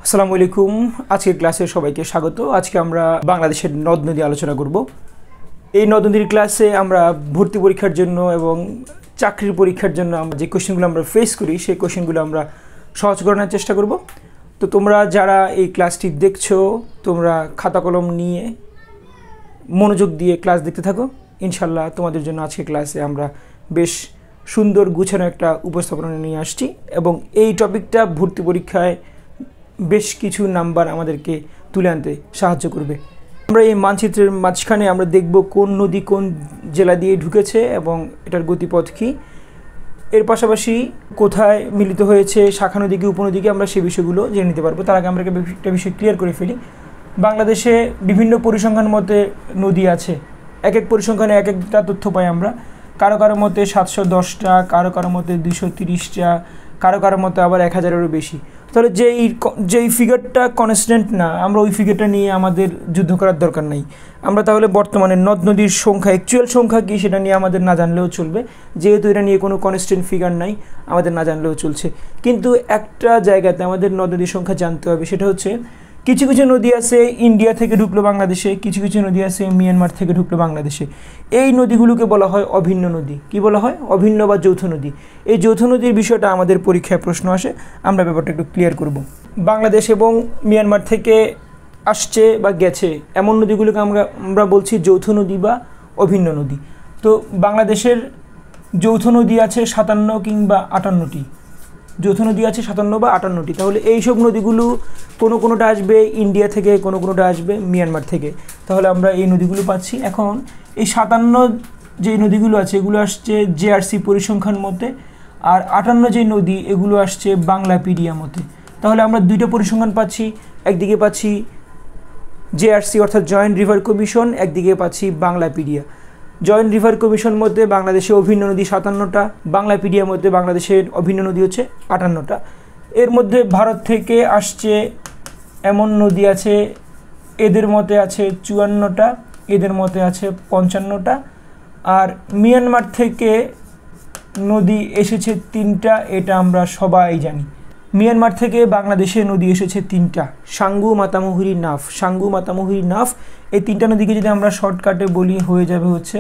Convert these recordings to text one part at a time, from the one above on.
আসসালামু আলাইকুম। আজকের ক্লাসে সবাইকে স্বাগত। আজকে আমরা বাংলাদেশের নদ নদী আলোচনা করব। এই নদ নদীর ক্লাসে আমরা ভর্তি পরীক্ষার জন্য এবং চাকরির পরীক্ষার জন্য আমরা যে কোশ্চেনগুলো আমরা ফেস করি সেই কোশ্চেনগুলো আমরা সহজ করানোর চেষ্টা করব। তো তোমরা যারা এই ক্লাসটি দেখছো তোমরা খাতা কলম নিয়ে মনোযোগ দিয়ে ক্লাস দেখতে থাকো। ইনশাল্লাহ তোমাদের জন্য আজকে ক্লাসে আমরা বেশ সুন্দর গুছানো একটা উপস্থাপনা নিয়ে আসছি এবং এই টপিকটা ভর্তি পরীক্ষায় বেশ কিছু নাম্বার আমাদেরকে তুলে আনতে সাহায্য করবে। আমরা এই মানচিত্রের মাঝখানে আমরা দেখব কোন নদী কোন জেলা দিয়ে ঢুকেছে এবং এটার গতিপথ কী, এর পাশাপাশি কোথায় মিলিত হয়েছে, শাখা নদী কি উপনদী কি, আমরা সেই বিষয়গুলো জেনে নিতে পারবো। তার আগে আমরা একটা বিষয় ক্লিয়ার করে ফেলি। বাংলাদেশে বিভিন্ন পরিসংখ্যান মতে নদী আছে, এক এক পরিসংখ্যানে এক একটা তথ্য পাই আমরা। কারো কারো মতে 710টা, কারো কারো মতে 230টা, কারো কারো মতে আবার 1000-এরও বেশি। তাহলে যেই ফিগারটা কনস্ট্যান্ট না, আমরা ওই ফিগারটা নিয়ে আমাদের যুদ্ধ করার দরকার নাই। আমরা তাহলে বর্তমানে নদ নদীর সংখ্যা, অ্যাকচুয়াল সংখ্যা কী সেটা নিয়ে আমাদের না জানলেও চলবে, যেহেতু এটা নিয়ে কোনো কনস্ট্যান্ট ফিগার নাই, আমাদের না জানলেও চলছে। কিন্তু একটা জায়গাতে আমাদের নদ নদীর সংখ্যা জানতে হবে, সেটা হচ্ছে কিছু কিছু নদী আছে ইন্ডিয়া থেকে ঢুকলো বাংলাদেশে, কিছু কিছু নদী আছে মিয়ানমার থেকে ঢুকলো বাংলাদেশে। এই নদীগুলোকে বলা হয় অভিন্ন নদী। কি বলা হয়? অভিন্ন বা যৌথ নদী। এই যৌথ নদীর বিষয়টা আমাদের পরীক্ষায় প্রশ্ন আসে, আমরা ব্যাপারটা একটু ক্লিয়ার করব। বাংলাদেশ এবং মিয়ানমার থেকে আসছে বা গেছে এমন নদীগুলোকে আমরা বলছি যৌথ নদী বা অভিন্ন নদী। তো বাংলাদেশের যৌথ নদী আছে 57 কিংবা 58টি, যৌথ নদী আছে 57 বা 58টি। তাহলে এইসব নদীগুলো কোনোটা আসবে ইন্ডিয়া থেকে, কোনোটা আসবে মিয়ানমার থেকে। তাহলে আমরা এই নদীগুলো পাচ্ছি। এখন এই 57 যে নদীগুলো আছে এগুলো আসছে জেআরসি পরিসংখ্যান মতে, আর 58 যে নদী এগুলো আসছে বাংলাপিডিয়া মতে। তাহলে আমরা দুইটা পরিসংখ্যান পাচ্ছি, একদিকে পাচ্ছি জেআরসি অর্থাৎ জয়েন্ট রিভার কমিশন, একদিকে পাচ্ছি বাংলাপিডিয়া। জয়েন্ট রিভার কমিশন মধ্যে বাংলাদেশে অভিন্ন নদী 57টা, বাংলাপিডিয়ার মধ্যে বাংলাদেশের অভিন্ন নদী হচ্ছে 58টা। এর মধ্যে ভারত থেকে আসছে এমন নদী আছে, এদের মতে আছে 54টা, এদের মতে আছে 55টা। আর মিয়ানমার থেকে নদী এসেছে 3টা, এটা আমরা সবাই জানি। মিয়ানমার থেকে বাংলাদেশে নদী এসেছে 3টা, সাঙ্গু, মাতামুহুরি, নাফ। সাঙ্গু, মাতামুহুরি, নাফ, এই 3টা নদীকে যদি আমরা শর্টকাটে বলি হয়ে যাবে হচ্ছে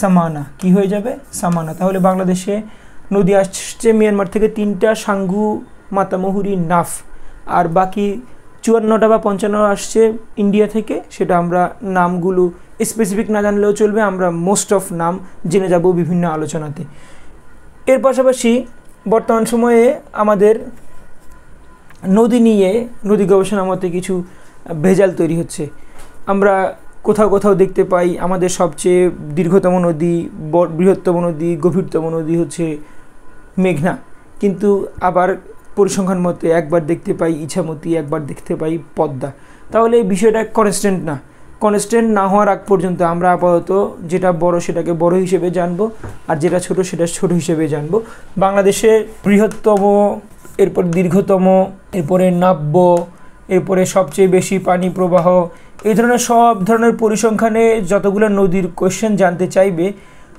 সামানা। কি হয়ে যাবে? সামানা। তাহলে বাংলাদেশে নদী আসছে মিয়ানমার থেকে 3টা, সাঙ্গু, মাতামুহুরি, নাফ। আর বাকি 54টা বা 55 আসছে ইন্ডিয়া থেকে। সেটা আমরা নামগুলো স্পেসিফিক না জানলেও চলবে, আমরা মোস্ট অফ নাম জেনে যাব বিভিন্ন আলোচনাতে। এর পাশাপাশি বর্তমান সময়ে আমাদের নদী নিয়ে নদী গবেষণা মতে কিছু ভেজাল তৈরি হচ্ছে। আমরা কোথাও কোথাও দেখতে পাই আমাদের সবচেয়ে দীর্ঘতম নদী, বৃহত্তম নদী, গভীরতম নদী হচ্ছে মেঘনা, কিন্তু আবার পরিসংখ্যান মতে একবার দেখতে পাই ইছামতি, একবার দেখতে পাই পদ্মা। তাহলে এই বিষয়টা কনস্ট্যান্ট না। কনস্ট্যান্ট না হওয়ার আগ পর্যন্ত আমরা আপাতত যেটা বড় সেটাকে বড় হিসেবে জানবো, আর যেটা ছোট সেটা ছোট হিসেবে জানবো। বাংলাদেশে বৃহত্তম, এরপর দীর্ঘতম, এরপরে নাব্য, এরপরে সবচেয়ে বেশি পানি প্রবাহ, এই ধরনের সব ধরনের পরিসংখ্যানে যতগুলো নদীর কোয়েশ্চেন জানতে চাইবে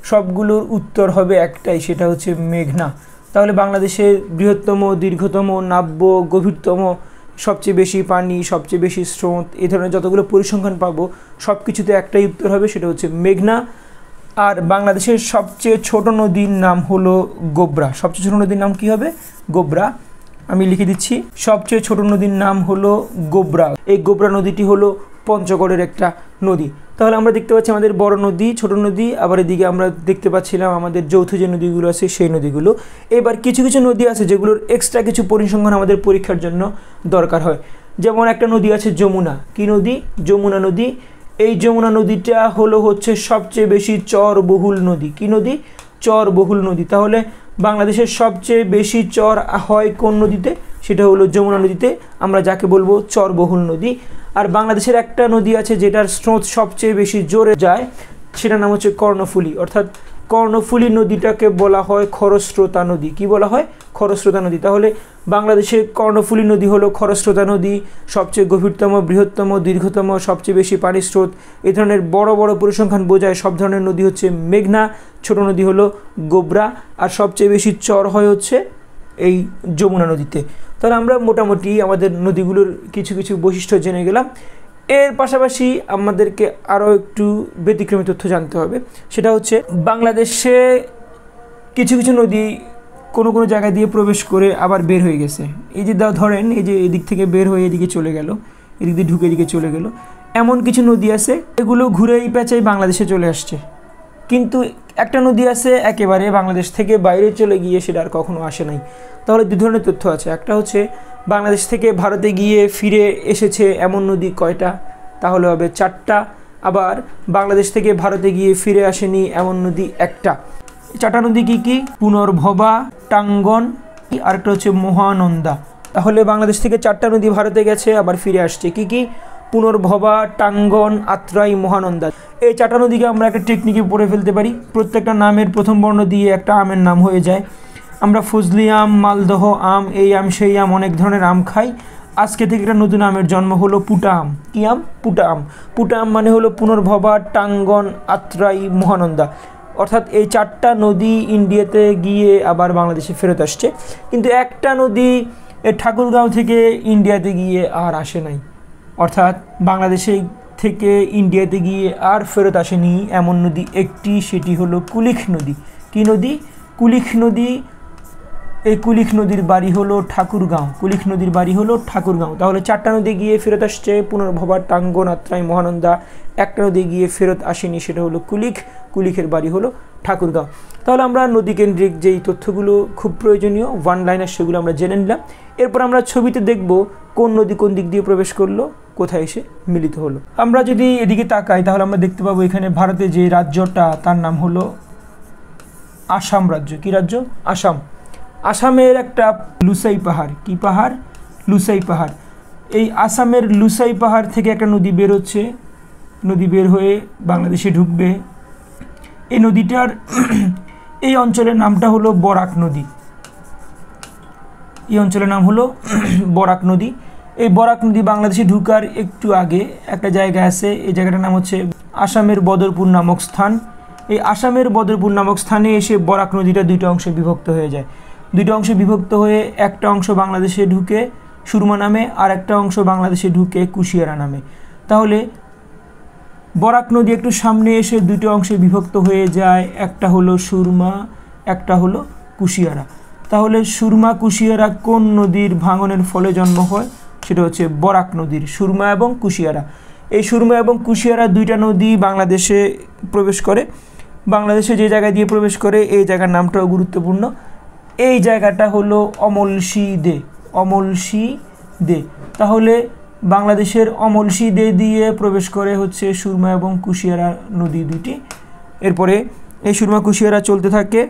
সবগুলোর উত্তর হবে একটাই, সেটা হচ্ছে মেঘনা। তাহলে বাংলাদেশে বৃহত্তম, দীর্ঘতম, নাব্য, গভীরতম, সবচেয়ে বেশি পানি, সবচেয়ে বেশি স্রোত, এই ধরনের যতগুলো পরিসংখ্যান পাবো সব কিছুতে একটাই উত্তর হবে, সেটা হচ্ছে মেঘনা। আর বাংলাদেশের সবচেয়ে ছোট নদীর নাম হলো গোবরা। সবচেয়ে ছোট নদীর নাম কি হবে? গোবরা। আমি লিখে দিচ্ছি, সবচেয়ে ছোট নদীর নাম হলো গোবরা। এই গোবরা নদীটি হলো পঞ্চগড়ের একটা নদী। তাহলে আমরা দেখতে পাচ্ছি আমাদের বড় নদী, ছোট নদী, আবার এদিকে আমরা দেখতে পাচ্ছিলাম আমাদের যৌথ যে নদীগুলো আছে সেই নদীগুলো। এবার কিছু কিছু নদী আছে যেগুলোর এক্সট্রা কিছু পরিসংখ্যান আমাদের পরীক্ষার জন্য দরকার হয়। যেমন একটা নদী আছে যমুনা। কি নদী? যমুনা নদী। এই যমুনা নদীটা হচ্ছে সবচেয়ে বেশি চরবহুল নদী। কি নদী? চরবহুল নদী। তাহলে বাংলাদেশের সবচেয়ে বেশি চর হয় কোন নদীতে? সেটা হলো যমুনা নদীতে, আমরা যাকে বলবো চরবহুল নদী। আর বাংলাদেশের একটা নদী আছে যেটার স্রোত সবচেয়ে বেশি জোরে যায়, সেটার নাম হচ্ছে কর্ণফুলী। অর্থাৎ কর্ণফুলী নদীটাকে বলা হয় খরস্রোতা নদী। কি বলা হয়? খরস্রোতা নদী। তাহলে বাংলাদেশের কর্ণফুলী নদী হলো খরস্রোতা নদী, সবচেয়ে গভীরতম, বৃহত্তম, দীর্ঘতম, সবচেয়ে বেশি পানির স্রোত, এই ধরনের বড় বড় পরিসংখ্যান বোঝায় সব ধরনের নদী হচ্ছে মেঘনা, ছোট নদী হলো গোবরা, আর সবচেয়ে বেশি চর হয় হচ্ছে এই যমুনা নদীতে। তাহলে আমরা মোটামুটি আমাদের নদীগুলোর কিছু কিছু বৈশিষ্ট্য জেনে গেলাম। এর পাশাপাশি আমাদেরকে আরও একটু ব্যতিক্রমী তথ্য জানতে হবে, সেটা হচ্ছে বাংলাদেশে কিছু কিছু নদী কোনো কোনো জায়গা দিয়ে প্রবেশ করে আবার বের হয়ে গেছে। এই যে ধরেন এই যে এদিক থেকে বের হয়ে এদিকে চলে গেল, এদিক দিয়ে ঢুকে এদিকে চলে গেল, এমন কিছু নদী আছে এগুলো ঘুরেই পেঁচাই বাংলাদেশে চলে আসছে। কিন্তু একটা নদী আছে একেবারে বাংলাদেশ থেকে বাইরে চলে গিয়ে সেটা আর কখনো আসে নাই। তাহলে দুই ধরনের তথ্য আছে, একটা হচ্ছে বাংলাদেশ থেকে ভারতে গিয়ে ফিরে এসেছে এমন নদী কয়টা, তাহলে হবে 4টা। আবার বাংলাদেশ থেকে ভারতে গিয়ে ফিরে আসেনি এমন নদী একটা। 4টা নদী কী কী? পুনর্ভবা, টাঙ্গন, আরেকটা হচ্ছে মহানন্দা। তাহলে বাংলাদেশ থেকে 4টা নদী ভারতে গেছে আবার ফিরে আসছে। কী কী? পুনর্ভবা, টাঙ্গন, আত্রাই, মহানন্দা। এই 4টা নদীকে আমরা একটা টেকনিকে পড়ে ফেলতে পারি। প্রত্যেকটা নামের প্রথম বর্ণ দিয়ে একটা আমের নাম হয়ে যায়। আমরা ফজলি আম, মালদহ আম, এই আম সেই আম, অনেক ধরনের আম খাই। আজকে থেকে একটা নতুন আমের জন্ম হলো পুটা আম। কী আম? পুটা আম। পুটা আম মানে হলো পুনর্ভবা, টাঙ্গন, আত্রাই, মহানন্দা। অর্থাৎ এই 4টা নদী ইন্ডিয়াতে গিয়ে আবার বাংলাদেশে ফেরত আসছে। কিন্তু একটা নদী ঠাকুরগাঁও থেকে ইন্ডিয়াতে গিয়ে আর আসে নাই, অর্থাৎ বাংলাদেশে থেকে ইন্ডিয়াতে গিয়ে আর ফেরত আসেনি এমন নদী একটি, সেটি হলো কুলিক নদী। কী নদী? কুলিক নদী। এই কুলিক নদীর বাড়ি হলো ঠাকুরগাঁও। কুলিক নদীর বাড়ি হলো ঠাকুরগাঁও। তাহলে 4টা নদী গিয়ে ফেরত আসছে, পুনর্ভবা, টাঙ্গন, আত্রাই, মহানন্দা। একটা নদী গিয়ে ফেরত আসেনি, সেটা হলো কুলিক। কুলিকের বাড়ি হলো ঠাকুরগাঁও। তাহলে আমরা নদীকেন্দ্রিক যেই তথ্যগুলো খুব প্রয়োজনীয় ওয়ান লাইনার সেগুলো আমরা জেনে নিলাম। এরপর আমরা ছবিতে দেখব কোন নদী কোন দিক দিয়ে প্রবেশ করলো, কোথায় এসে মিলিত হলো। আমরা যদি এদিকে তাকাই তাহলে আমরা দেখতে পাবো এখানে ভারতে যে রাজ্যটা তার নাম হলো আসাম রাজ্য। কী রাজ্য? আসাম। আসামের একটা লুসাই পাহাড়। কি পাহাড়? লুসাই পাহাড়। এই আসামের লুসাই পাহাড় থেকে একটা নদী বের হচ্ছে, নদী বের হয়ে বাংলাদেশে ঢুকবে। এই নদীটার এই অঞ্চলের নামটা হলো বরাক নদী। এই অঞ্চলের নাম হলো বরাক নদী। এই বরাক নদী বাংলাদেশে ঢুকার একটু আগে একটা জায়গা আছে, এই জায়গাটার নাম হচ্ছে আসামের বদরপুর নামক স্থান। এই আসামের বদরপুর নামক স্থানে এসে বরাক নদীটা 2টা অংশে বিভক্ত হয়ে যায়। 2টা অংশে বিভক্ত হয়ে একটা অংশ বাংলাদেশে ঢুকে সুরমা নামে, আর একটা অংশ বাংলাদেশে ঢুকে কুশিয়ারা নামে। তাহলে বরাক নদী একটু সামনে এসে 2টো অংশে বিভক্ত হয়ে যায়, একটা হলো সুরমা, একটা হলো কুশিয়ারা। তাহলে সুরমা কুশিয়ারা কোন নদীর ভাঙনের ফলে জন্ম হয়? সেটা হচ্ছে বরাক নদীর। সুরমা এবং কুশিয়ারা, এই সুরমা এবং কুশিয়ারা 2টা নদী বাংলাদেশে প্রবেশ করে। বাংলাদেশে যে জায়গা দিয়ে প্রবেশ করে এই জায়গার নামটাও গুরুত্বপূর্ণ। এই জায়গাটা হলো অমলসি দে। অমলসি দে। তাহলে বাংলাদেশের অমলসি দে দিয়ে প্রবেশ করে হচ্ছে সুরমা এবং কুশিয়ারা নদী 2টি। এরপরে এই সুরমা কুশিয়ারা চলতে থাকে,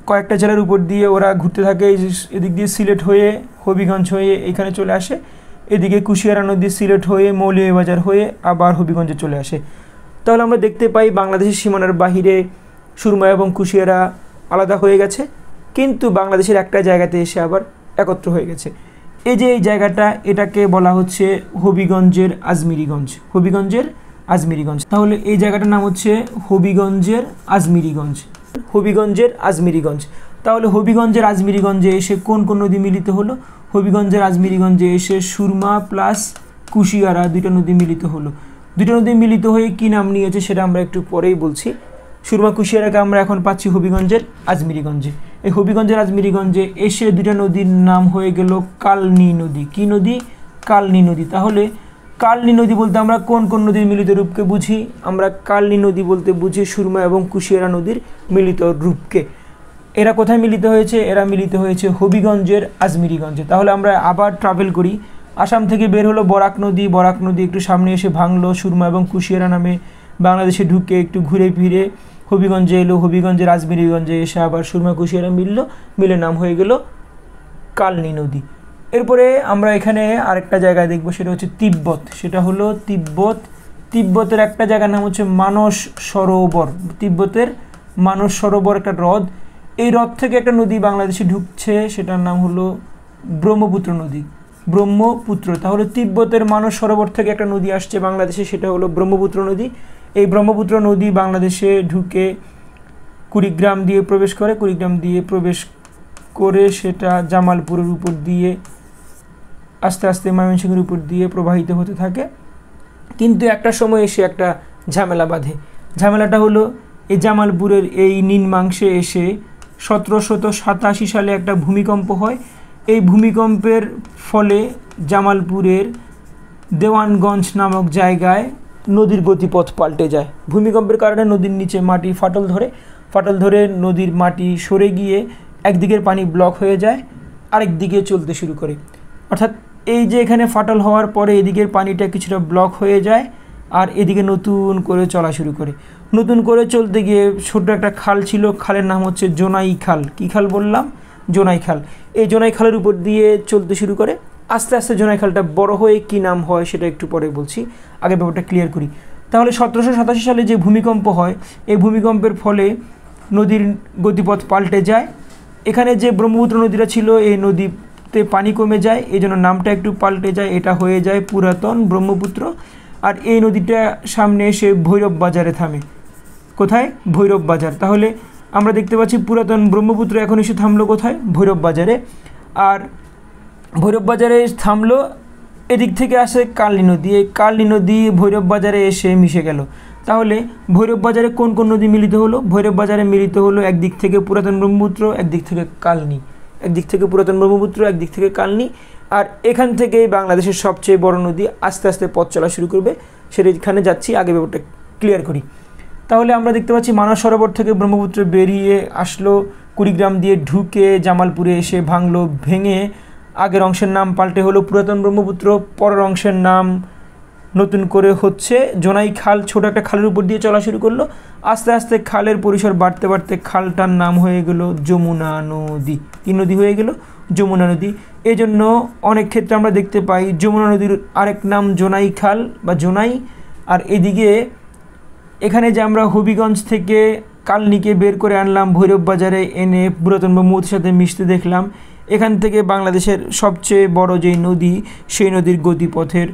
কয়েকটা জেলার উপর দিয়ে ওরা ঘুরতে থাকে। এদিক দিয়ে সিলেট হয়ে হবিগঞ্জ হয়ে এখানে চলে আসে, এদিকে কুশিয়ারা নদী সিলেট হয়ে মৌলভীবাজার হয়ে আবার হবিগঞ্জে চলে আসে। তাহলে আমরা দেখতে পাই বাংলাদেশের সীমানার বাহিরে সুরমা এবং কুশিয়ারা আলাদা হয়ে গেছে, কিন্তু বাংলাদেশের একটা জায়গাতে এসে আবার একত্র হয়ে গেছে। এই যে এই জায়গাটা, এটাকে বলা হচ্ছে হবিগঞ্জের আজমিরিগঞ্জ। হবিগঞ্জের আজমিরিগঞ্জ। তাহলে এই জায়গাটার নাম হচ্ছে হবিগঞ্জের আজমিরিগঞ্জ। হবিগঞ্জের আজমিরিগঞ্জ। তাহলে হবিগঞ্জের আজমিরিগঞ্জে এসে কোন কোন নদী মিলিত হলো? হবিগঞ্জের আজমিরিগঞ্জে এসে সুরমা প্লাস কুশিয়ারা 2টা নদী মিলিত হলো। 2টা নদী মিলিত হয়ে কী নাম নিয়েছে সেটা আমরা একটু পরেই বলছি। সুরমা কুশিয়ারাকে আমরা এখন পাচ্ছি হবিগঞ্জের আজমিরিগঞ্জে। এই হবিগঞ্জের আজমিরিগঞ্জে এসে 2টা নদীর নাম হয়ে গেল কালনী নদী। কি নদী? কালনী নদী। তাহলে কালনী নদী বলতে আমরা কোন কোন নদীর মিলিত রূপকে বুঝি? আমরা কালনী নদী বলতে বুঝি সুরমা এবং কুশিয়ারা নদীর মিলিত রূপকে। এরা কোথায় মিলিত হয়েছে? এরা মিলিত হয়েছে হবিগঞ্জের আজমিরিগঞ্জে। তাহলে আমরা আবার ট্রাভেল করি। আসাম থেকে বের হলো বরাক নদী, বরাক নদী একটু সামনে এসে ভাঙলো সুরমা এবং কুশিয়ারা নামে, বাংলাদেশে ঢুকে একটু ঘুরে ফিরে হবিগঞ্জে এলো, হবিগঞ্জের আজমিরিগঞ্জে এসে আবার সুরমা কুশিয়ারা মিলে নাম হয়ে গেল কালনী নদী। এরপরে আমরা এখানে আরেকটা জায়গায় দেখব, সেটা হচ্ছে তিব্বত। সেটা হলো তিব্বত। তিব্বতের একটা জায়গার নাম হচ্ছে মানস সরোবর। তিব্বতের মানস সরোবর একটা হ্রদ। এই হ্রদ থেকে একটা নদী বাংলাদেশে ঢুকছে, সেটার নাম হলো ব্রহ্মপুত্র নদী। ব্রহ্মপুত্র। তাহলে তিব্বতের মানস সরোবর থেকে একটা নদী আসছে বাংলাদেশে, সেটা হলো ব্রহ্মপুত্র নদী। এই ব্রহ্মপুত্র নদী বাংলাদেশে ঢুকে কুড়িগ্রাম দিয়ে প্রবেশ করে। কুড়িগ্রাম দিয়ে প্রবেশ করে সেটা জামালপুরের উপর দিয়ে আস্তে আস্তে ময়মনসিংহের উপর দিয়ে প্রবাহিত হতে থাকে। কিন্তু একটা সময় এসে একটা ঝামেলা বাঁধে। ঝামেলাটা হলো এই জামালপুরের এই নিম্নাংশে এসে 1787 সালে একটা ভূমিকম্প হয়। এই ভূমিকম্পের ফলে জামালপুরের দেওয়ানগঞ্জ নামক জায়গায় নদীর গতিপথ পাল্টে যায়। ভূমিকম্পের কারণে নদীর নিচে মাটি ফাটল ধরে নদীর মাটি সরে গিয়ে একদিকের পানি ব্লক হয়ে যায়, আরেক দিকে চলতে শুরু করে। অর্থাৎ এই যে এখানে ফাটল হওয়ার পরে এদিকের পানিটা কিছুটা ব্লক হয়ে যায় আর এদিকে নতুন করে চলা শুরু করে। নতুন করে চলতে গিয়ে ছোট্ট একটা খাল ছিল, খালের নাম হচ্ছে জোনাই খাল। কী খাল বললাম? জোনাই খাল। এই জোনাই খালের উপর দিয়ে চলতে শুরু করে। আস্তে আস্তে জোনাই খালটা বড় হয়ে কী নাম হয় সেটা একটু পরে বলছি, আগে ব্যাপারটা ক্লিয়ার করি। তাহলে 1787 সালে যে ভূমিকম্প হয়, এই ভূমিকম্পের ফলে নদীর গতিপথ পাল্টে যায়। এখানে যে ব্রহ্মপুত্র নদীটা ছিল এই নদীতে পানি কমে যায়, এই জন্য নামটা একটু পাল্টে যায়, এটা হয়ে যায় পুরাতন ব্রহ্মপুত্র। আর এই নদীটা সামনে এসে ভৈরব বাজারে থামে। কোথায়? ভৈরব বাজার। তাহলে আমরা দেখতে পাচ্ছি পুরাতন ব্রহ্মপুত্র এখন এসে থামলো কোথায়? ভৈরব বাজারে। আর ভৈরব বাজারে থামলো, এদিক থেকে আসে কালনী নদী। এই কালনী নদী ভৈরব বাজারে এসে মিশে গেল। তাহলে ভৈরব বাজারে কোন কোন নদী মিলিত হলো? ভৈরব বাজারে মিলিত হলো একদিক থেকে পুরাতন ব্রহ্মপুত্র, একদিক থেকে কালনী। একদিক থেকে পুরাতন ব্রহ্মপুত্র, একদিক থেকে কালনী। আর এখান থেকেই বাংলাদেশের সবচেয়ে বড় নদী আস্তে আস্তে পথ চলা শুরু করবে, সেখানে যাচ্ছি, আগে ব্যাপারটা ক্লিয়ার করি। তাহলে আমরা দেখতে পাচ্ছি মানস সরোবর থেকে ব্রহ্মপুত্র বেরিয়ে আসলো, কুড়িগ্রাম দিয়ে ঢুকে জামালপুরে এসে ভাঙলো। ভেঙে আগের অংশের নাম পাল্টে হলো পুরাতন ব্রহ্মপুত্র, পরের অংশের নাম নতুন করে হচ্ছে জোনাই খাল। ছোট একটা খালের উপর দিয়ে চলা শুরু করলো। আস্তে আস্তে খালের পরিসর বাড়তে বাড়তে খালটার নাম হয়ে গেল যমুনা নদী। কি নদী হয়ে গেল? যমুনা নদী। এই জন্য অনেক ক্ষেত্রে আমরা দেখতে পাই যমুনা নদীর আরেক নাম জোনাই খাল বা জোনাই। আর এদিকে এখানে যে আমরা হবিগঞ্জ থেকে কালনীকে বের করে আনলাম, ভৈরব বাজারে এনে পুরাতন ব্রহ্মপুত্রের সাথে মিশতে দেখলাম, এখান থেকে বাংলাদেশের সবচেয়ে বড় যেই নদী সেই নদীর গতিপথের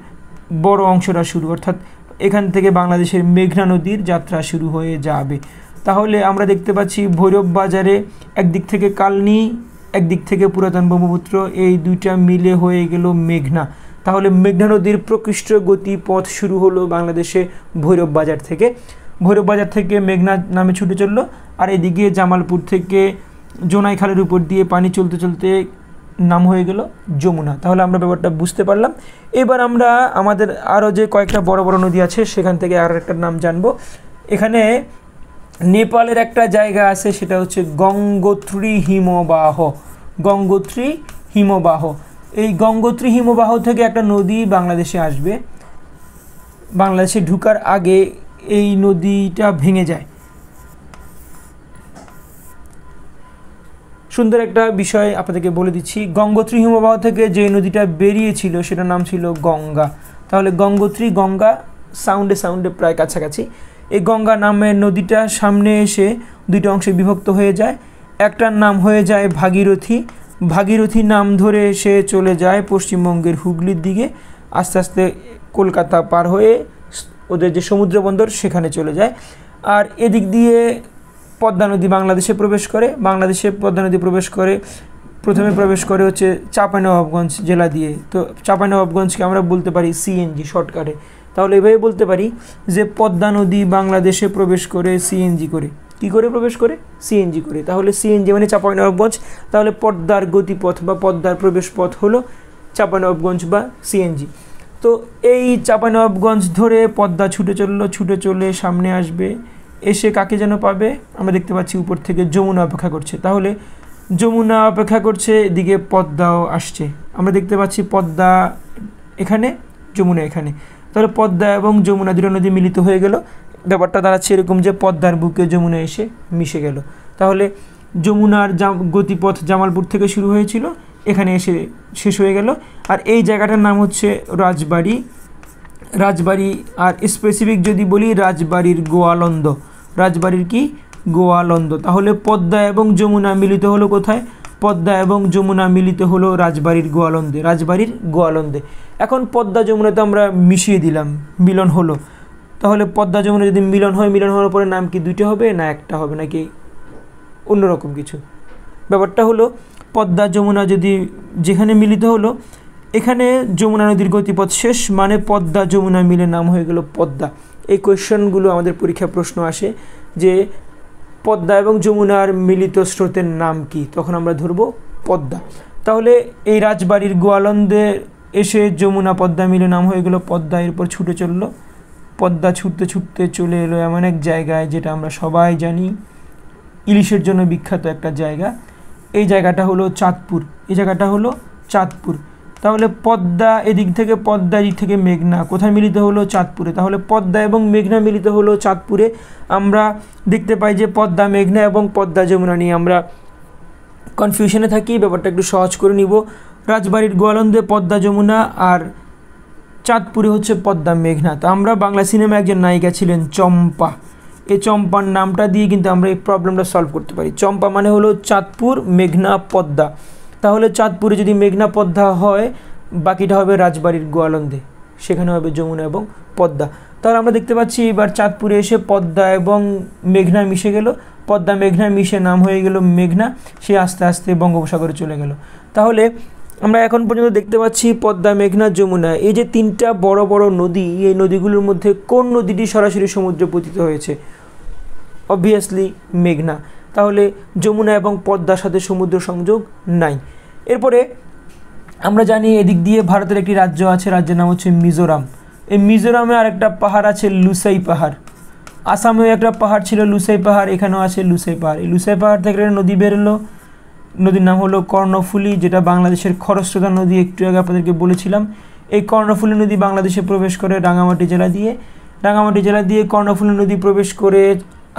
বড় অংশটা শুরু, অর্থাৎ এখান থেকে বাংলাদেশের মেঘনা নদীর যাত্রা শুরু হয়ে যাবে। তাহলে আমরা দেখতে পাচ্ছি ভৈরব বাজারে একদিক থেকে কালনী, একদিক থেকে পুরাতন ব্রহ্মপুত্র, এই দুইটা মিলে হয়ে গেল মেঘনা। তাহলে মেঘনা নদীর প্রকৃষ্ট গতিপথ শুরু হলো বাংলাদেশে ভৈরব বাজার থেকে। ভৈরব বাজার থেকে মেঘনা নামে ছুটে চললো। আর এদিকে জামালপুর থেকে জোনাই খালের উপর দিয়ে পানি চলতে চলতে নাম হয়ে গেল যমুনা। তাহলে আমরা ব্যাপারটা বুঝতে পারলাম। এবার আমরা আমাদের আরও যে কয়েকটা বড় বড় নদী আছে সেখান থেকে আর একটা নাম জানবো। এখানে নেপালের একটা জায়গা আছে, সেটা হচ্ছে গঙ্গোত্রী হিমবাহ। গঙ্গোত্রী হিমবাহ। এই গঙ্গোত্রী হিমবাহ থেকে একটা নদী বাংলাদেশে আসবে। বাংলাদেশে ঢুকার আগে এই নদীটা ভেঙে যায়। সুন্দর একটা বিষয় আপনাদেরকে বলে দিচ্ছি, গঙ্গোত্রী হিমবাহ থেকে যে নদীটা বেরিয়েছিল সেটার নাম ছিল গঙ্গা। তাহলে গঙ্গোত্রী, গঙ্গা সাউন্ডে প্রায় কাছাকাছি। এই গঙ্গা নামের নদীটা সামনে এসে দুইটা অংশে বিভক্ত হয়ে যায়। একটার নাম হয়ে যায় ভাগীরথী। ভাগীরথী নাম ধরে সে চলে যায় পশ্চিমবঙ্গের হুগলির দিকে, আস্তে আস্তে কলকাতা পার হয়ে ওদের যে সমুদ্র বন্দর সেখানে চলে যায়। আর এদিক দিয়ে পদ্মা নদী বাংলাদেশে প্রবেশ করে। বাংলাদেশে পদ্মা নদী প্রথমে প্রবেশ করে হচ্ছে চাঁপাইনবাবগঞ্জ জেলা দিয়ে। তো চাঁপাইনবাবগঞ্জকে আমরা বলতে পারি সিএনজি শর্টকাটে। তাহলে এভাবে বলতে পারি যে পদ্মা নদী বাংলাদেশে প্রবেশ করে সিএনজি করে। কী করে প্রবেশ করে? সিএনজি করে। তাহলে সিএনজি মানে চাঁপাইনবাবগঞ্জ। তাহলে পদ্মার গতিপথ বা পদ্মার প্রবেশ পথ হলো চাঁপাইনবাবগঞ্জ বা সিএনজি। তো এই চাঁপাইনবাবগঞ্জ ধরে পদ্মা ছুটে চলে সামনে আসবে, এসে কাকে যেন পাবে, আমরা দেখতে পাচ্ছি উপর থেকে যমুনা অপেক্ষা করছে। তাহলে যমুনা অপেক্ষা করছে, এদিকে পদ্মাও আসছে। আমরা দেখতে পাচ্ছি পদ্মা এখানে, যমুনা এখানে। তাহলে পদ্মা এবং যমুনা দুটো নদী মিলিত হয়ে গেল। ব্যাপারটা দাঁড়াচ্ছে এরকম যে পদ্মার বুকে যমুনা এসে মিশে গেল। তাহলে যমুনার গতিপথ জামালপুর থেকে শুরু হয়েছিল, এখানে এসে শেষ হয়ে গেল। আর এই জায়গাটার নাম হচ্ছে রাজবাড়ি। আর স্পেসিফিক যদি বলি রাজবাড়ির গোয়ালন্দ। রাজবাড়ির কি? গোয়ালন্দ। তাহলে পদ্মা এবং যমুনা মিলিত হলো কোথায়? পদ্মা এবং যমুনা মিলিত হলো রাজবাড়ির গোয়ালন্দে। এখন পদ্মা যমুনা তো আমরা মিশিয়ে দিলাম, মিলন হলো। তাহলে পদ্মা যমুনা যদি মিলন হয়, মিলন হওয়ার পরে নাম কি দুইটা হবে না একটা হবে নাকি অন্যরকম কিছু? ব্যাপারটা হলো পদ্মা যমুনা যদি যেখানে মিলিত হলো, এখানে যমুনা নদীর গতিপথ শেষ, মানে পদ্মা যমুনা মিলে নাম হয়ে গেল পদ্মা। এই কোয়েশ্চেনগুলো আমাদের পরীক্ষায় প্রশ্ন আসে যে পদ্মা এবং যমুনার মিলিত স্রোতের নাম কি, তখন আমরা ধরবো পদ্মা। তাহলে এই রাজবাড়ির গোয়ালন্দে এসে যমুনা পদ্মা মিলে নাম হয়ে গেল পদ্মা। এরপর ছুটে চললো, পদ্মা ছুটতে ছুটতে চলে এলো এমন এক জায়গায় যেটা আমরা সবাই জানি ইলিশের জন্য বিখ্যাত একটা জায়গা। এই জায়গাটা হলো চাঁদপুর, এই জায়গাটা হলো চাঁদপুর। তাহলে পদ্মা এদিক থেকে, পদ্মা এদিক থেকে মেঘনা কোথায় মিলিত হলো? চাঁদপুরে। তাহলে পদ্মা এবং মেঘনা মিলিত হলো চাঁদপুরে। আমরা দেখতে পাই যে পদ্মা মেঘনা এবং পদ্মা যমুনা নিয়ে আমরা কনফিউশনে থাকি, ব্যাপারটা একটু সহজ করে নিব। রাজবাড়ির গোয়ালন্দে পদ্মা যমুনা আর চাঁদপুরে হচ্ছে পদ্মা মেঘনা। তো আমরা বাংলা সিনেমায় একজন নায়িকা ছিলেন চম্পা, এই চম্পার নামটা দিয়ে কিন্তু আমরা এই প্রবলেমটা সলভ করতে পারি। চম্পা মানে হলো চাঁদপুর, মেঘনা, পদ্মা। তাহলে চাঁদপুরে যদি মেঘনা পদ্মা হয়, বাকিটা হবে রাজবাড়ির গোয়ালন্দে, সেখানে হবে যমুনা এবং পদ্মা। তাহলে আমরা দেখতে পাচ্ছি এবার চাঁদপুরে এসে পদ্মা এবং মেঘনা মিশে গেল, পদ্মা মেঘনা মিশে নাম হয়ে গেল মেঘনা, সে আস্তে আস্তে বঙ্গোপসাগরে চলে গেল। তাহলে আমরা এখন পর্যন্ত দেখতে পাচ্ছি পদ্মা, মেঘনা, যমুনা, এই যে তিনটা বড় বড় নদী, এই নদীগুলোর মধ্যে কোন নদীটি সরাসরি সমুদ্রে পতিত হয়েছে? অবভিয়াসলি মেঘনা। তাহলে যমুনা এবং পদ্মার সাথে সমুদ্র সংযোগ নাই। এরপরে আমরা জানি এদিক দিয়ে ভারতের একটি রাজ্য আছে, রাজ্যের নাম হচ্ছে মিজোরাম। এই মিজোরামে আরেকটা পাহাড় আছে লুসাই পাহাড়। আসামেও একটা পাহাড় ছিল লুসাই পাহাড়, এখানেও আছে লুসাই পাহাড়। এই লুসাই পাহাড় থেকে নদী বেরোলো, নদীর নাম হলো কর্ণফুলী, যেটা বাংলাদেশের খরস্রোতা নদী, একটু আগে আপনাদেরকে বলেছিলাম। এই কর্ণফুলী নদী বাংলাদেশে প্রবেশ করে রাঙামাটি জেলা দিয়ে, রাঙামাটি জেলা দিয়ে কর্ণফুলী নদী প্রবেশ করে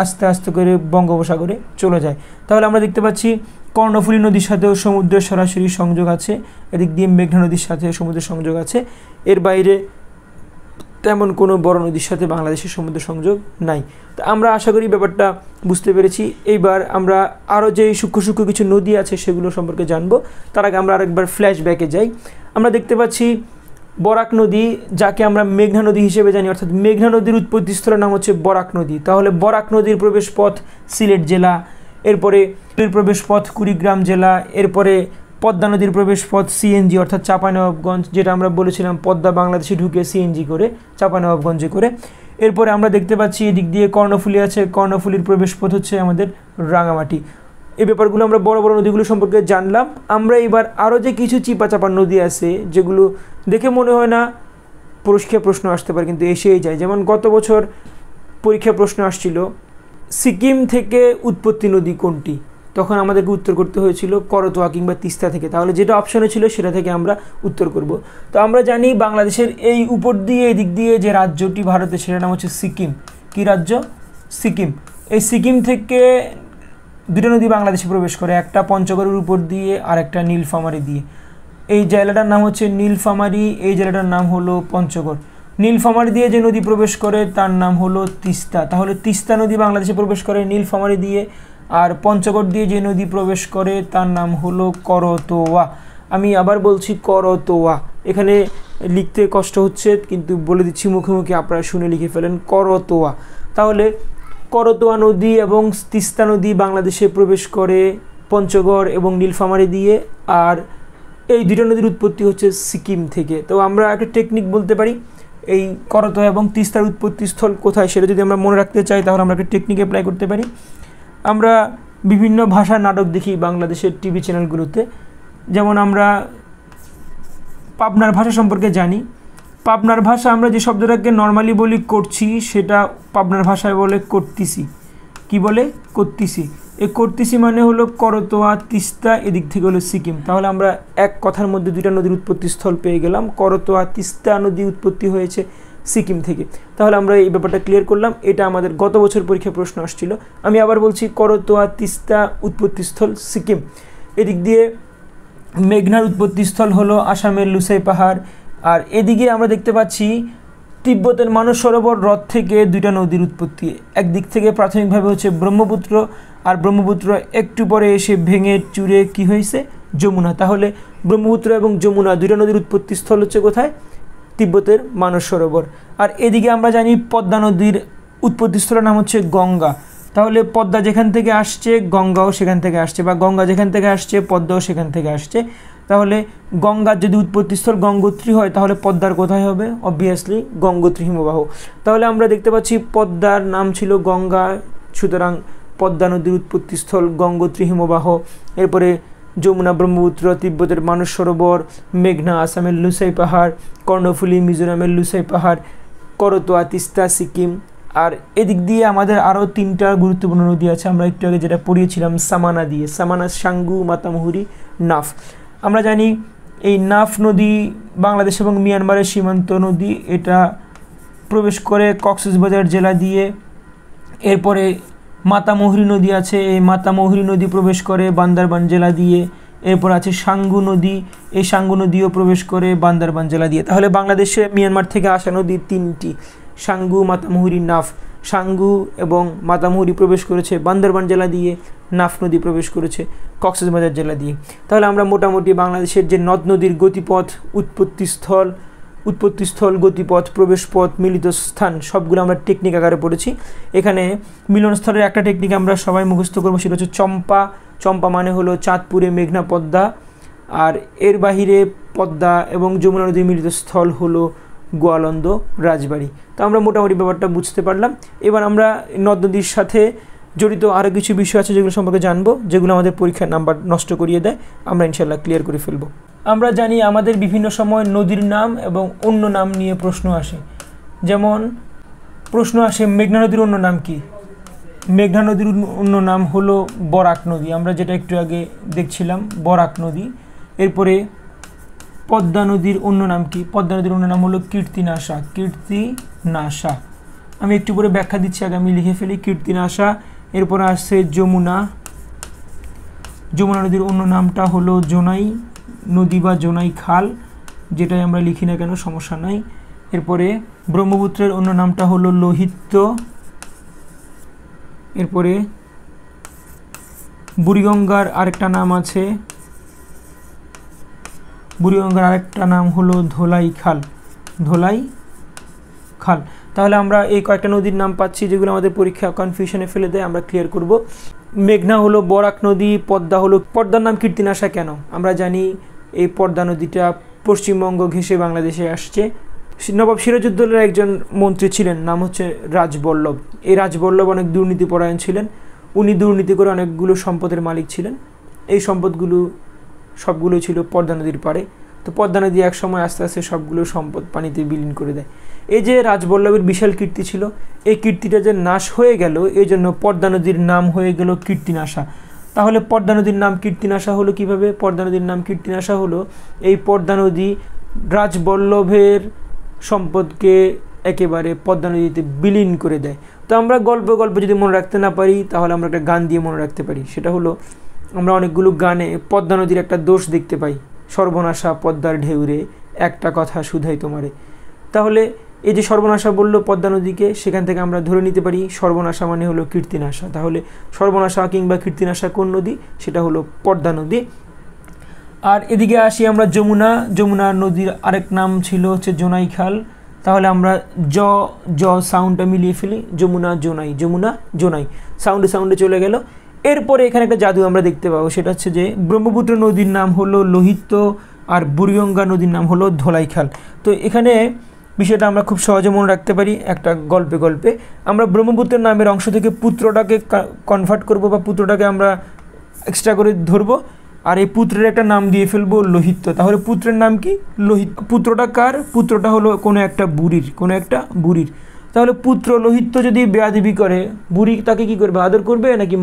আস্তে আস্তে করে বঙ্গোপসাগরে চলে যায়। তাহলে আমরা দেখতে পাচ্ছি কর্ণফুলী নদীর সাথেও সমুদ্রের সরাসরি সংযোগ আছে, এদিক দিয়ে মেঘনা নদীর সাথে সমুদ্রের সংযোগ আছে। এর বাইরে তেমন কোনো বড় নদীর সাথে বাংলাদেশের সমুদ্র সংযোগ নাই। তো আমরা আশা করি ব্যাপারটা বুঝতে পেরেছি। এইবার আমরা আরও যে সূক্ষ্ম সূক্ষ্ম কিছু নদী আছে সেগুলো সম্পর্কে জানবো। তার আগে আমরা আরেকবার ফ্ল্যাশব্যাকে যাই। আমরা দেখতে পাচ্ছি বরাক নদী, যাকে আমরা মেঘনা নদী হিসেবে জানি, অর্থাৎ মেঘনা নদীর উৎপত্তিস্থলের নাম হচ্ছে বরাক নদী। তাহলে বরাক নদীর প্রবেশ পথ সিলেট জেলা, এরপরে প্রবেশ পথ কুড়িগ্রাম জেলা, এরপরে পদ্মা নদীর প্রবেশ পথ সিএনজি অর্থাৎ চাঁপাইনবাবগঞ্জ, যেটা আমরা বলেছিলাম পদ্মা বাংলাদেশে ঢুকে সিএনজি করে চাঁপাইনবাবগঞ্জে করে। এরপরে আমরা দেখতে পাচ্ছি এদিক দিয়ে কর্ণফুলী আছে, কর্ণফুলীর প্রবেশ পথ হচ্ছে আমাদের রাঙামাটি। এই ব্যাপারগুলো আমরা বড় বড় নদীগুলো সম্পর্কে জানলাম। আমরা এবার আরও যে কিছু চিপা চাপা নদী আছে যেগুলো দেখে মনে হয় না পরীক্ষায় প্রশ্ন আসতে পারে, কিন্তু এসেই যায়। যেমন গত বছর পরীক্ষায় প্রশ্ন আসছিল সিকিম থেকে উৎপত্তি নদী কোনটি, তখন আমাদেরকে উত্তর করতে হয়েছিল করতোয়া কিংবা তিস্তা থেকে। তাহলে যেটা অপশনে ছিল সেটা থেকে আমরা উত্তর করব। তো আমরা জানি বাংলাদেশের এই উপর দিয়ে এদিক দিয়ে যে রাজ্যটি ভারতের, সেটার নাম হচ্ছে সিকিম। কী রাজ্য? সিকিম। এই সিকিম থেকে দুটো নদী বাংলাদেশে প্রবেশ করে, একটা পঞ্চগড়ের উপর দিয়ে আর একটা নীলফামারী দিয়ে। এই জেলাটার নাম হচ্ছে নীলফামারী, এই জেলাটার নাম হলো পঞ্চগড়। নীলফামারী দিয়ে যে নদী প্রবেশ করে তার নাম হলো তিস্তা। তাহলে তিস্তা নদী বাংলাদেশে প্রবেশ করে নীলফামারী দিয়ে, আর পঞ্চগড় দিয়ে যে নদী প্রবেশ করে তার নাম হলো করতোয়া। আমি আবার বলছি করতোয়া, এখানে লিখতে কষ্ট হচ্ছে কিন্তু বলে দিচ্ছি মুখে মুখে, আপনারা শুনে লিখে ফেলেন করতোয়া। তাহলে করতোয়া নদী এবং তিস্তা নদী বাংলাদেশে প্রবেশ করে পঞ্চগড় এবং নীলফামারী দিয়ে, আর এই দুটো নদীর উৎপত্তি হচ্ছে সিকিম থেকে। তো আমরা একটা টেকনিক বলতে পারি, এই করতোয়া এবং তিস্তার উৎপত্তিস্থল কোথায় সেটা যদি আমরা মনে রাখতে চাই তাহলে আমরা একটা টেকনিক অ্যাপ্লাই করতে পারি। আমরা বিভিন্ন ভাষার নাটক দেখি বাংলাদেশের টিভি চ্যানেলগুলোতে, যেমন আমরা পাবনার ভাষা সম্পর্কে জানি। পাবনার ভাষা আমরা যে শব্দটাকে নর্মালি বলি করছি, সেটা পাবনার ভাষায় বলে করতিসি। কি বলে? করতিসি। এই করতিসি মানে হলো করতোয়া, তিস্তা, এদিক থেকে হলো সিকিম। তাহলে আমরা এক কথার মধ্যে দুইটা নদীর উৎপত্তিস্থল পেয়ে গেলাম। করতোয়া, তিস্তা নদী উৎপত্তি হয়েছে সিকিম থেকে। তাহলে আমরা এই ব্যাপারটা ক্লিয়ার করলাম। এটা আমাদের গত বছর পরীক্ষায় প্রশ্ন আসছিল। আমি আবার বলছি করতোয়া, তিস্তা উৎপত্তিস্থল সিকিম। এদিক দিয়ে মেঘনার উৎপত্তিস্থল হলো আসামের লুসাই পাহাড়। আর এদিকে আমরা দেখতে পাচ্ছি তিব্বতের মানস সরোবর হ্রদ থেকে দুইটা নদীর উৎপত্তি। একদিক থেকে প্রাথমিকভাবে হচ্ছে ব্রহ্মপুত্র, আর ব্রহ্মপুত্র একটু পরে এসে ভেঙে চুরে কি হয়েছে? যমুনা। তাহলে ব্রহ্মপুত্র এবং যমুনা দুইটা নদীর উৎপত্তিস্থল হচ্ছে কোথায়? তিব্বতের মানস সরোবর। আর এদিকে আমরা জানি পদ্মা নদীর উৎপত্তিস্থলের নাম হচ্ছে গঙ্গা। তাহলে পদ্মা যেখান থেকে আসছে গঙ্গাও সেখান থেকে আসছে, বা গঙ্গা যেখান থেকে আসছে পদ্মাও সেখান থেকে আসছে। তাহলে গঙ্গার যদি উৎপত্তিস্থল গঙ্গোত্রী হয় তাহলে পদ্মার কোথায় হবে? অবভিয়াসলি গঙ্গোত্রী হিমবাহ। তাহলে আমরা দেখতে পাচ্ছি পদ্মার নাম ছিল গঙ্গা, সুতরাং পদ্মা নদীর উৎপত্তিস্থল গঙ্গোত্রী হিমবাহ। এরপরে যমুনা ব্রহ্মপুত্র, তিব্বতের মানস সরোবর, মেঘনা আসামের লুসাই পাহাড়, কর্ণফুলী মিজোরামের লুসাই পাহাড়, করতোয়া তিস্তা সিকিম। আর এদিক দিয়ে আমাদের আরও 3টা গুরুত্বপূর্ণ নদী আছে, আমরা একটু আগে যেটা পড়িয়েছিলাম সামানা দিয়ে, সামানা, সাঙ্গু, মাতামুহুরি, নাফ। আমরা জানি এই নাফ নদী বাংলাদেশ এবং মিয়ানমারের সীমান্ত নদী, এটা প্রবেশ করে কক্সবাজার জেলা দিয়ে। এরপরে মাতামুহুরি নদী আছে, এই মাতামুহুরি নদী প্রবেশ করে বান্দরবান জেলা দিয়ে। এরপর আছে সাঙ্গু নদী, এই সাঙ্গু নদীও প্রবেশ করে বান্দরবান জেলা দিয়ে। তাহলে বাংলাদেশে মিয়ানমার থেকে আসা নদী 3টি, সাঙ্গু, মাতামুহুরি, নাফ। সাঙ্গু এবং মাতামুহুরি প্রবেশ করেছে বান্দরবান জেলা দিয়ে, নাফ নদী প্রবেশ করেছে কক্সবাজার জেলা দিয়ে। তাহলে আমরা মোটামুটি বাংলাদেশের যে নদ নদীর গতিপথ, উৎপত্তিস্থল, গতিপথ, প্রবেশপথ, মিলিত স্থান সবগুলো আমরা টেকনিক আকারে পড়েছি। এখানে মিলনস্থলের একটা টেকনিক আমরা সবাই মুখস্থ করবো, সেটা হচ্ছে চম্পা। চম্পা মানে হলো চাঁদপুরে মেঘনা পদ্মা, আর এর বাহিরে পদ্মা এবং যমুনা নদীর মিলিত স্থল হলো গোয়ালন্দ, রাজবাড়ি। তো আমরা মোটামুটি ব্যাপারটা বুঝতে পারলাম। এবার আমরা নদ নদীর সাথে জড়িত আরও কিছু বিষয় আছে যেগুলো সম্পর্কে জানবো, যেগুলো আমাদের পরীক্ষার নাম্বার নষ্ট করিয়ে দেয়, আমরা ইনশাল্লাহ ক্লিয়ার করে ফেলবো। আমরা জানি আমাদের বিভিন্ন সময় নদীর নাম এবং অন্য নাম নিয়ে প্রশ্ন আসে। যেমন প্রশ্ন আসে মেঘনা নদীর অন্য নাম কি? মেঘনা নদীর অন্য নাম হলো বরাক নদী, আমরা যেটা একটু আগে দেখছিলাম, বরাক নদী। এরপরে পদ্মা নদীর অন্য নাম কি? পদ্মা নদীর অন্য নাম হলো কীর্তিনাশা, কীর্তিনাশা। আমি একটু পরে ব্যাখ্যা দিচ্ছি, আগে আমি লিখে ফেলি কীর্তিনাশা। এরপরে আসছে যমুনা, যমুনা নদীর অন্য নামটা হলো জোনাই নদী বা জোনাই খাল, যেটাই আমরা লিখি না কেন সমস্যা নাই। এরপরে ব্রহ্মপুত্রের অন্য নামটা হলো লোহিত। এরপরে বুড়িগঙ্গার আরেকটা নাম আছে, বুড়িগঙ্গার আরেকটা নাম হলো ধোলাই খাল, ধোলাই খাল। তাহলে আমরা এই কয়েকটা নদীর নাম পাচ্ছি যেগুলো আমাদের পরীক্ষা কনফিউশনে ফেলে দেয়, আমরা ক্লিয়ার করব। মেঘনা হলো বরাক নদী, পদ্মা হলো, পদ্মার নাম কীর্তিনাশা কেন? আমরা জানি এই পদ্মা নদীটা পশ্চিমবঙ্গ ঘেঁষে বাংলাদেশে আসছে। নবাব সিরাজউদ্দৌলার একজন মন্ত্রী ছিলেন, নাম হচ্ছে রাজবল্লভ। এই রাজবল্লভ অনেক দুর্নীতিপরায়ণ ছিলেন, উনি দুর্নীতি করে অনেকগুলো সম্পদের মালিক ছিলেন। এই সম্পদগুলো সবগুলো ছিল পদ্মা নদীর পাড়ে। তো পদ্মা নদী এক সময় আস্তে আস্তে সবগুলো সম্পদ পানিতে বিলীন করে দেয়। এই যে রাজবল্লভের বিশাল কীর্তি ছিল, এই কীর্তিটা যে নাশ হয়ে গেল, এই জন্য পদ্মা নদীর নাম হয়ে গেল কীর্তিনাশা। তাহলে পদ্মা নদীর নাম কীর্তিনাশা হলো কিভাবে? পদ্মা নদীর নাম কীর্তিনাশা হলো এই পদ্মা নদী রাজবল্লভের সম্পদকে একেবারে পদ্মা নদীতে বিলীন করে দেয়। তো আমরা গল্প যদি মনে রাখতে না পারি, তাহলে আমরা একটা গান দিয়ে মনে রাখতে পারি। সেটা হলো, আমরা অনেকগুলো গানে পদ্মা নদীর একটা দোষ দেখতে পাই, সর্বনাশা পদ্মার ঢেউরে একটা কথা শুধাই তোমারে। তাহলে এই যে সর্বনাশা বললো পদ্মা নদীকে, সেখান থেকে আমরা ধরে নিতে পারি সর্বনাশা মানে হলো কীর্তিনাশা। তাহলে সর্বনাশা কিংবা কীর্তিনাশা কোন নদী? সেটা হলো পদ্মা নদী। আর এদিকে আসি আমরা যমুনা, যমুনা নদীর আরেক নাম ছিল হচ্ছে জোনাই খাল। তাহলে আমরা জ সাউন্ডটা মিলিয়ে ফেলি, যমুনা জোনাই, যমুনা জোনাই, সাউন্ডে চলে গেল। এরপরে এখানে একটা জাদু আমরা দেখতে পাবো, সেটা হচ্ছে যে ব্রহ্মপুত্র নদীর নাম হলো লোহিত আর বুড়িগঙ্গা নদীর নাম হলো ধোলাই খাল। তো এখানে বিষয়টা আমরা খুব সহজে মনে রাখতে পারি একটা গল্পে। আমরা ব্রহ্মপুত্রের নামের অংশ থেকে পুত্রটাকে কনভার্ট করব, বা পুত্রটাকে আমরা এক্সট্রা করে ধরবো, আর এই পুত্রের একটা নাম দিয়ে ফেলবো লোহিত। তাহলে পুত্রের নাম কি? লোহিত। পুত্রটা কার? পুত্রটা হলো কোনো একটা বুড়ির। তাহলে পুত্র লোহিত যদি বেয়াদবি করে, বুড়ি তাকে কি করবে? আদর করবে নাকি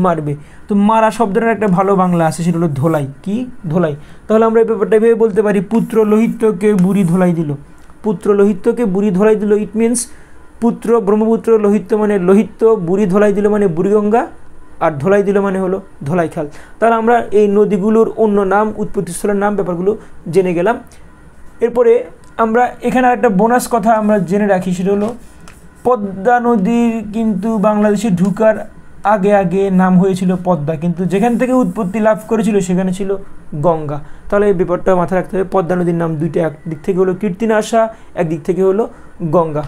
মারবে? তো মারা শব্দটার একটা ভালো বাংলা আছে, সেটা হলো ধোলাই। কি? ধোলাই। তাহলে আমরা এই ব্যাপারটা ভেবে বলতে পারি পুত্র লোহিতকে বুড়ি ধোলাই দিল, পুত্র লোহিতকে বুড়ি ধোলাই দিল। ইট মিনস পুত্র ব্রহ্মপুত্র, লোহিত মানে লোহিত, বুড়ি ধোলাই দিল মানে বুড়িগঙ্গা, আর ধোলাই দিল মানে হলো ধোলাই খাল। তাহলে আমরা এই নদীগুলোর অন্য নাম, উৎপত্তিস্থলের নাম, ব্যাপারগুলো জেনে গেলাম। এরপরে আমরা এখানে একটা বোনাস কথা আমরা জেনে রাখি, সেটা হলো পদ্মা নদীর কিন্তু বাংলাদেশে ঢুকার আগে নাম হয়েছিল পদ্মা, কিন্তু যেখান থেকে উৎপত্তি লাভ করেছিল সেখানে ছিল গঙ্গা। তাহলে এই ব্যাপারটা মাথায় রাখতে হবে, পদ্মা নদীর নাম দুইটা, একদিক থেকে হলো কীর্তিনাশা, একদিক থেকে হলো গঙ্গা।